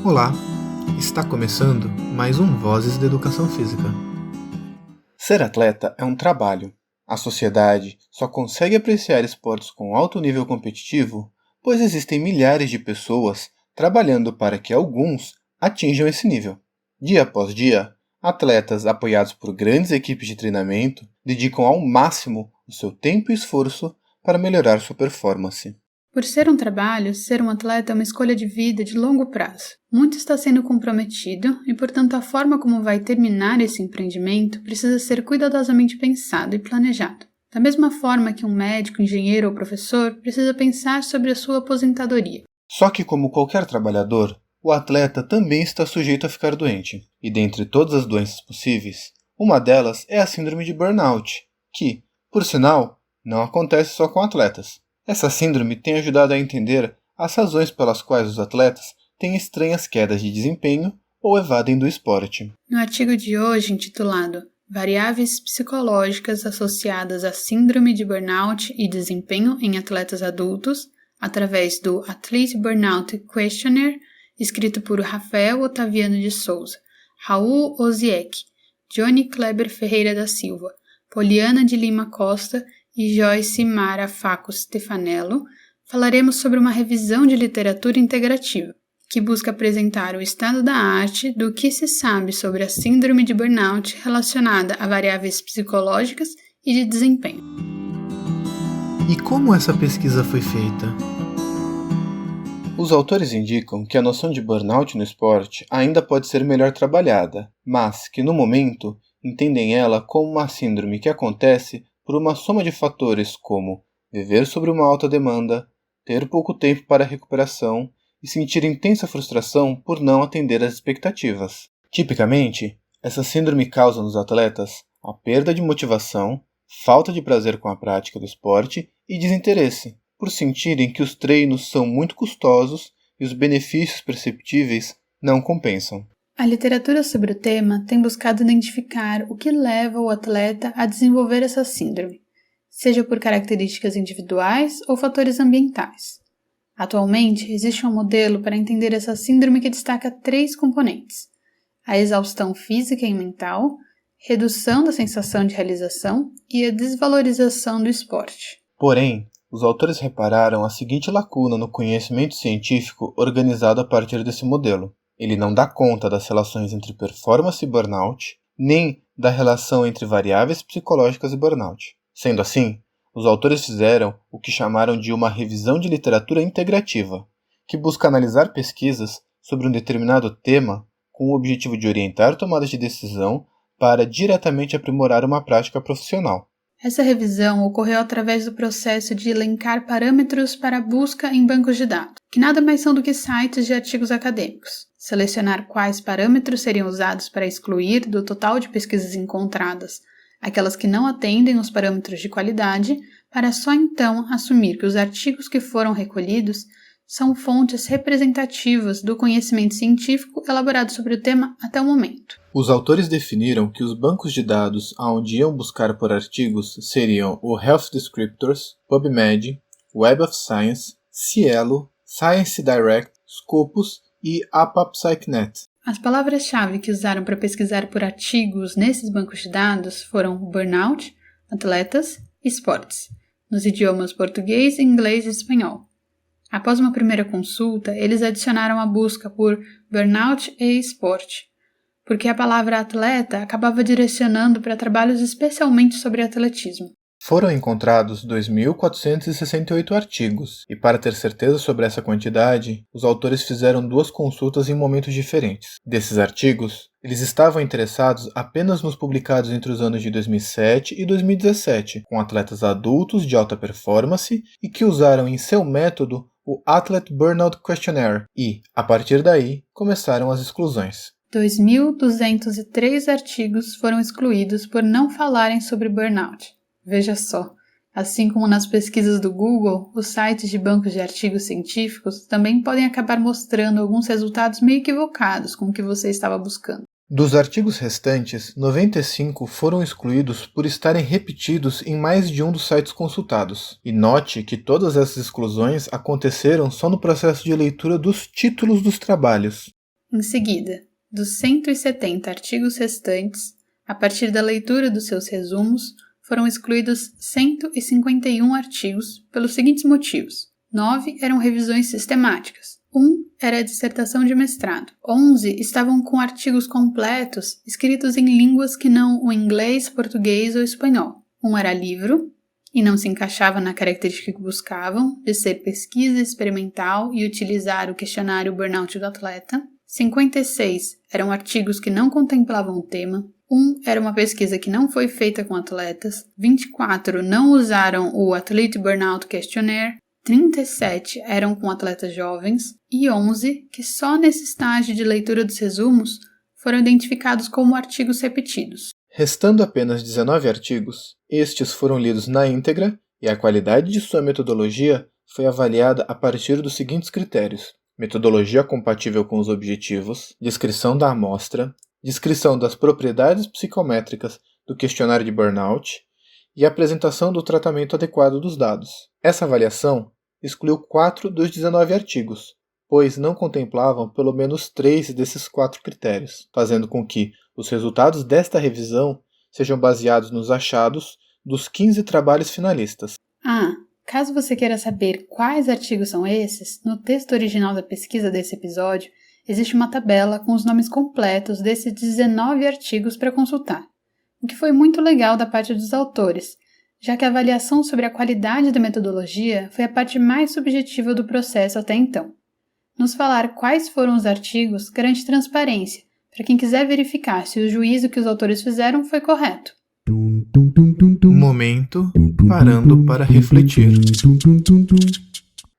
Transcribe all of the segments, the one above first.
Olá, está começando mais um Vozes da Educação Física. Ser atleta é um trabalho. A sociedade só consegue apreciar esportes com alto nível competitivo, pois existem milhares de pessoas trabalhando para que alguns atinjam esse nível. Dia após dia, atletas apoiados por grandes equipes de treinamento dedicam ao máximo o seu tempo e esforço para melhorar sua performance. Por ser um trabalho, ser um atleta é uma escolha de vida de longo prazo. Muito está sendo comprometido e, portanto, a forma como vai terminar esse empreendimento precisa ser cuidadosamente pensado e planejado. Da mesma forma que um médico, engenheiro ou professor precisa pensar sobre a sua aposentadoria. Só que, como qualquer trabalhador, o atleta também está sujeito a ficar doente. E dentre todas as doenças possíveis, uma delas é a síndrome de burnout, que, por sinal, não acontece só com atletas. Essa síndrome tem ajudado a entender as razões pelas quais os atletas têm estranhas quedas de desempenho ou evadem do esporte. No artigo de hoje, intitulado Variáveis psicológicas associadas à síndrome de burnout e desempenho em atletas adultos, através do Athlete Burnout Questionnaire, escrito por Rafael Otaviano de Souza, Raul Oziek, Johnny Kleber Ferreira da Silva, Poliana de Lima Costa e Joyce Mara Faco Stefanello, falaremos sobre uma revisão de literatura integrativa, que busca apresentar o estado da arte do que se sabe sobre a síndrome de burnout relacionada a variáveis psicológicas e de desempenho. E como essa pesquisa foi feita? Os autores indicam que a noção de burnout no esporte ainda pode ser melhor trabalhada, mas que, no momento, entendem ela como uma síndrome que acontece por uma soma de fatores como viver sob uma alta demanda, ter pouco tempo para a recuperação e sentir intensa frustração por não atender às expectativas. Tipicamente, essa síndrome causa nos atletas a perda de motivação, falta de prazer com a prática do esporte e desinteresse, por sentirem que os treinos são muito custosos e os benefícios perceptíveis não compensam. A literatura sobre o tema tem buscado identificar o que leva o atleta a desenvolver essa síndrome, seja por características individuais ou fatores ambientais. Atualmente, existe um modelo para entender essa síndrome que destaca 3 componentes: a exaustão física e mental, redução da sensação de realização e a desvalorização do esporte. Porém, os autores repararam a seguinte lacuna no conhecimento científico organizado a partir desse modelo. Ele não dá conta das relações entre performance e burnout, nem da relação entre variáveis psicológicas e burnout. Sendo assim, os autores fizeram o que chamaram de uma revisão de literatura integrativa, que busca analisar pesquisas sobre um determinado tema com o objetivo de orientar tomadas de decisão para diretamente aprimorar uma prática profissional. Essa revisão ocorreu através do processo de elencar parâmetros para a busca em bancos de dados, que nada mais são do que sites de artigos acadêmicos. Selecionar quais parâmetros seriam usados para excluir do total de pesquisas encontradas aquelas que não atendem os parâmetros de qualidade, para só então assumir que os artigos que foram recolhidos são fontes representativas do conhecimento científico elaborado sobre o tema até o momento. Os autores definiram que os bancos de dados aonde iam buscar por artigos seriam o Health Descriptors, PubMed, Web of Science, Cielo, Science Direct, Scopus e APAPSycNet. As palavras-chave que usaram para pesquisar por artigos nesses bancos de dados foram burnout, atletas e esportes, nos idiomas português, inglês e espanhol. Após uma primeira consulta, eles adicionaram a busca por burnout e esporte, porque a palavra atleta acabava direcionando para trabalhos especialmente sobre atletismo. Foram encontrados 2.468 artigos, e para ter certeza sobre essa quantidade, os autores fizeram 2 consultas em momentos diferentes. Desses artigos, eles estavam interessados apenas nos publicados entre os anos de 2007 e 2017, com atletas adultos de alta performance e que usaram em seu método o Athlete Burnout Questionnaire e, a partir daí, começaram as exclusões. 2.203 artigos foram excluídos por não falarem sobre burnout. Veja só, assim como nas pesquisas do Google, os sites de bancos de artigos científicos também podem acabar mostrando alguns resultados meio equivocados com o que você estava buscando. Dos artigos restantes, 95 foram excluídos por estarem repetidos em mais de um dos sites consultados. E note que todas essas exclusões aconteceram só no processo de leitura dos títulos dos trabalhos. Em seguida, dos 170 artigos restantes, a partir da leitura dos seus resumos, foram excluídos 151 artigos pelos seguintes motivos. 9 eram revisões sistemáticas. 1 era a dissertação de mestrado. 11 estavam com artigos completos escritos em línguas que não o inglês, português ou espanhol. 1 era livro, e não se encaixava na característica que buscavam, de ser pesquisa experimental e utilizar o questionário burnout do atleta. 56 eram artigos que não contemplavam o tema. 1 era uma pesquisa que não foi feita com atletas. 24 não usaram o Athlete Burnout Questionnaire. 37 eram com atletas jovens. E 11, que só nesse estágio de leitura dos resumos, foram identificados como artigos repetidos. Restando apenas 19 artigos, estes foram lidos na íntegra e a qualidade de sua metodologia foi avaliada a partir dos seguintes critérios: metodologia compatível com os objetivos, descrição da amostra, descrição das propriedades psicométricas do questionário de burnout e apresentação do tratamento adequado dos dados. Essa avaliação excluiu 4 dos 19 artigos, pois não contemplavam pelo menos 3 desses 4 critérios, fazendo com que os resultados desta revisão sejam baseados nos achados dos 15 trabalhos finalistas. Caso você queira saber quais artigos são esses, no texto original da pesquisa desse episódio, existe uma tabela com os nomes completos desses 19 artigos para consultar, o que foi muito legal da parte dos autores, já que a avaliação sobre a qualidade da metodologia foi a parte mais subjetiva do processo até então. Nos falar quais foram os artigos garante transparência, para quem quiser verificar se o juízo que os autores fizeram foi correto. Momento parando para refletir.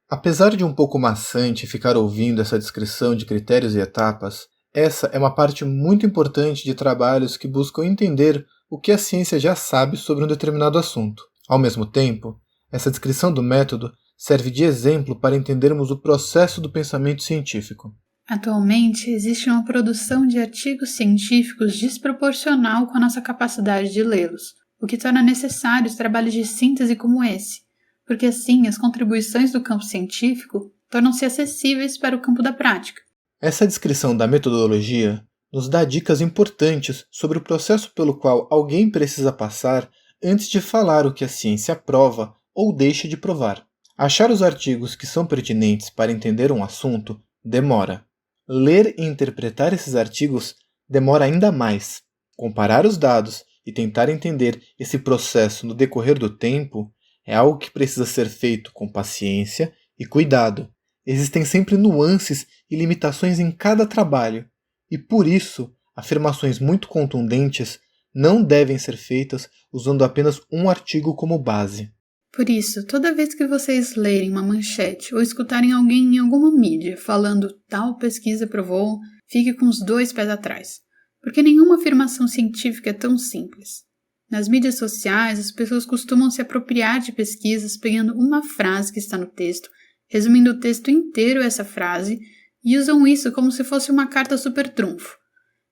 Apesar de um pouco maçante ficar ouvindo essa descrição de critérios e etapas, essa é uma parte muito importante de trabalhos que buscam entender o que a ciência já sabe sobre um determinado assunto. Ao mesmo tempo, essa descrição do método serve de exemplo para entendermos o processo do pensamento científico. Atualmente, existe uma produção de artigos científicos desproporcional com a nossa capacidade de lê-los, o que torna necessários trabalhos de síntese como esse, porque assim as contribuições do campo científico tornam-se acessíveis para o campo da prática. Essa descrição da metodologia nos dá dicas importantes sobre o processo pelo qual alguém precisa passar antes de falar o que a ciência prova ou deixa de provar. Achar os artigos que são pertinentes para entender um assunto demora. Ler e interpretar esses artigos demora ainda mais. Comparar os dados e tentar entender esse processo no decorrer do tempo é algo que precisa ser feito com paciência e cuidado. Existem sempre nuances e limitações em cada trabalho, e por isso, afirmações muito contundentes não devem ser feitas usando apenas um artigo como base. Por isso, toda vez que vocês lerem uma manchete ou escutarem alguém em alguma mídia falando tal pesquisa provou, fique com os 2 pés atrás, porque nenhuma afirmação científica é tão simples. Nas mídias sociais, as pessoas costumam se apropriar de pesquisas pegando uma frase que está no texto, resumindo o texto inteiro essa frase, e usam isso como se fosse uma carta super trunfo.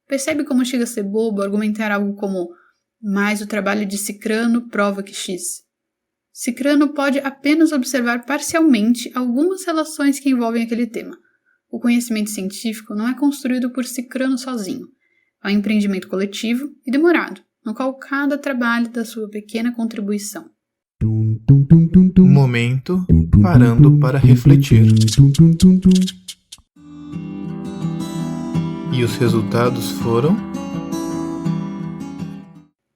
Percebe como chega a ser bobo argumentar algo como "mas o trabalho de Cicrano prova que X"? Cicrano pode apenas observar parcialmente algumas relações que envolvem aquele tema. O conhecimento científico não é construído por Cicrano sozinho. É um empreendimento coletivo e demorado, no qual cada trabalho dá sua pequena contribuição. Momento parando para refletir. E os resultados foram?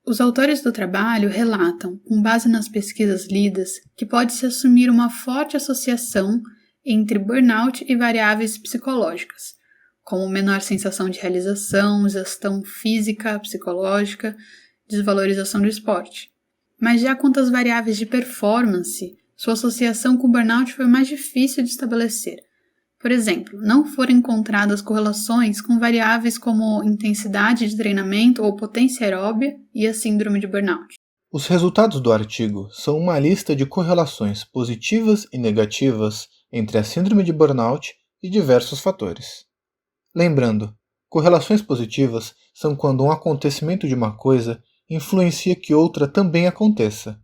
Os autores do trabalho relatam, com base nas pesquisas lidas, que pode-se assumir uma forte associação entre burnout e variáveis psicológicas, como menor sensação de realização, exaustão física, psicológica, desvalorização do esporte. Mas já quanto às variáveis de performance, sua associação com o burnout foi mais difícil de estabelecer. Por exemplo, não foram encontradas correlações com variáveis como intensidade de treinamento ou potência aeróbia e a síndrome de burnout. Os resultados do artigo são uma lista de correlações positivas e negativas entre a síndrome de burnout e diversos fatores. Lembrando, correlações positivas são quando um acontecimento de uma coisa influencia que outra também aconteça,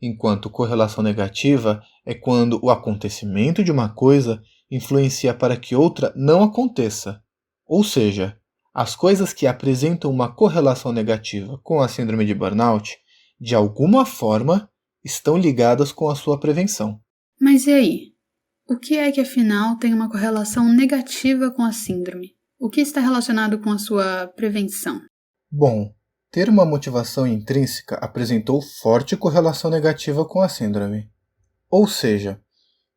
enquanto correlação negativa é quando o acontecimento de uma coisa influencia para que outra não aconteça, Ou seja, as coisas que apresentam uma correlação negativa com a síndrome de burnout, de alguma forma, estão ligadas com a sua prevenção. Mas e aí? O que é que afinal tem uma correlação negativa com a síndrome? O que está relacionado com a sua prevenção? Bom, ter uma motivação intrínseca apresentou forte correlação negativa com a síndrome. Ou seja,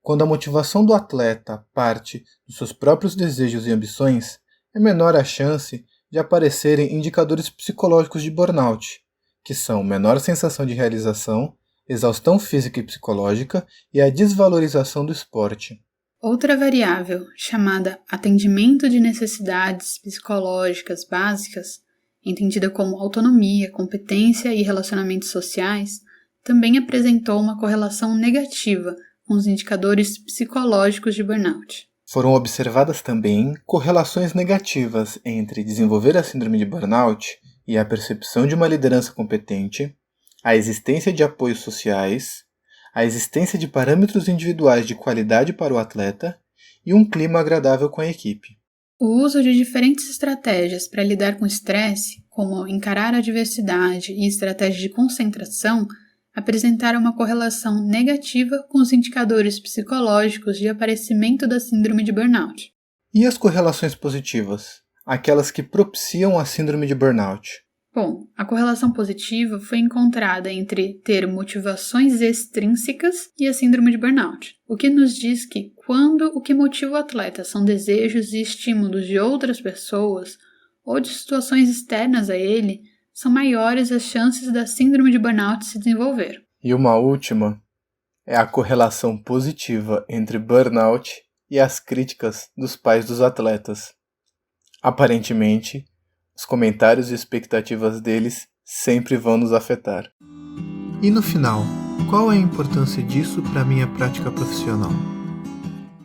quando a motivação do atleta parte dos seus próprios desejos e ambições, é menor a chance de aparecerem indicadores psicológicos de burnout, que são menor sensação de realização, exaustão física e psicológica e a desvalorização do esporte. Outra variável, chamada atendimento de necessidades psicológicas básicas, entendida como autonomia, competência e relacionamentos sociais, também apresentou uma correlação negativa com os indicadores psicológicos de burnout. Foram observadas também correlações negativas entre desenvolver a síndrome de burnout e a percepção de uma liderança competente, a existência de apoios sociais, a existência de parâmetros individuais de qualidade para o atleta e um clima agradável com a equipe. O uso de diferentes estratégias para lidar com o estresse, como encarar a adversidade e estratégias de concentração, apresentaram uma correlação negativa com os indicadores psicológicos de aparecimento da síndrome de burnout. E as correlações positivas? Aquelas que propiciam a síndrome de burnout? Bom, a correlação positiva foi encontrada entre ter motivações extrínsecas e a síndrome de burnout, o que nos diz que quando o que motiva o atleta são desejos e estímulos de outras pessoas ou de situações externas a ele, são maiores as chances da síndrome de burnout se desenvolver. E uma última é a correlação positiva entre burnout e as críticas dos pais dos atletas. Aparentemente, os comentários e expectativas deles sempre vão nos afetar. E no final, qual é a importância disso para a minha prática profissional?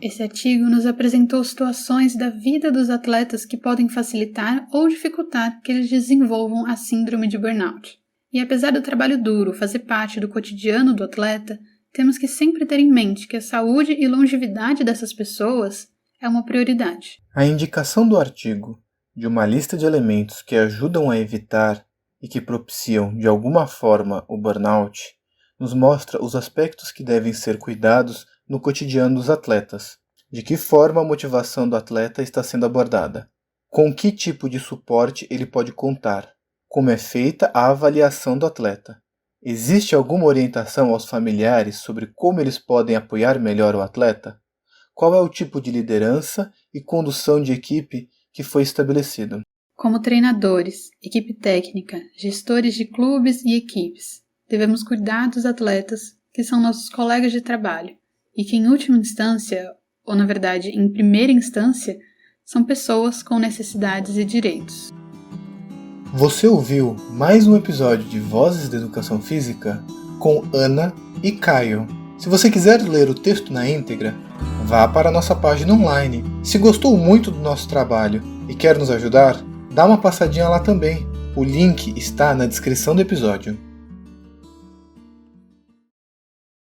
Esse artigo nos apresentou situações da vida dos atletas que podem facilitar ou dificultar que eles desenvolvam a síndrome de burnout. E apesar do trabalho duro fazer parte do cotidiano do atleta, temos que sempre ter em mente que a saúde e longevidade dessas pessoas é uma prioridade. A indicação do artigo de uma lista de elementos que ajudam a evitar e que propiciam de alguma forma o burnout nos mostra os aspectos que devem ser cuidados no cotidiano dos atletas. De que forma a motivação do atleta está sendo abordada? Com que tipo de suporte ele pode contar? Como é feita a avaliação do atleta? Existe alguma orientação aos familiares sobre como eles podem apoiar melhor o atleta? Qual é o tipo de liderança e condução de equipe que foi estabelecido? Como treinadores, equipe técnica, gestores de clubes e equipes, devemos cuidar dos atletas que são nossos colegas de trabalho e que, em última instância, ou na verdade, em primeira instância, são pessoas com necessidades e direitos. Você ouviu mais um episódio de Vozes da Educação Física com Ana e Caio. Se você quiser ler o texto na íntegra, vá para a nossa página online. Se gostou muito do nosso trabalho e quer nos ajudar, dá uma passadinha lá também. O link está na descrição do episódio.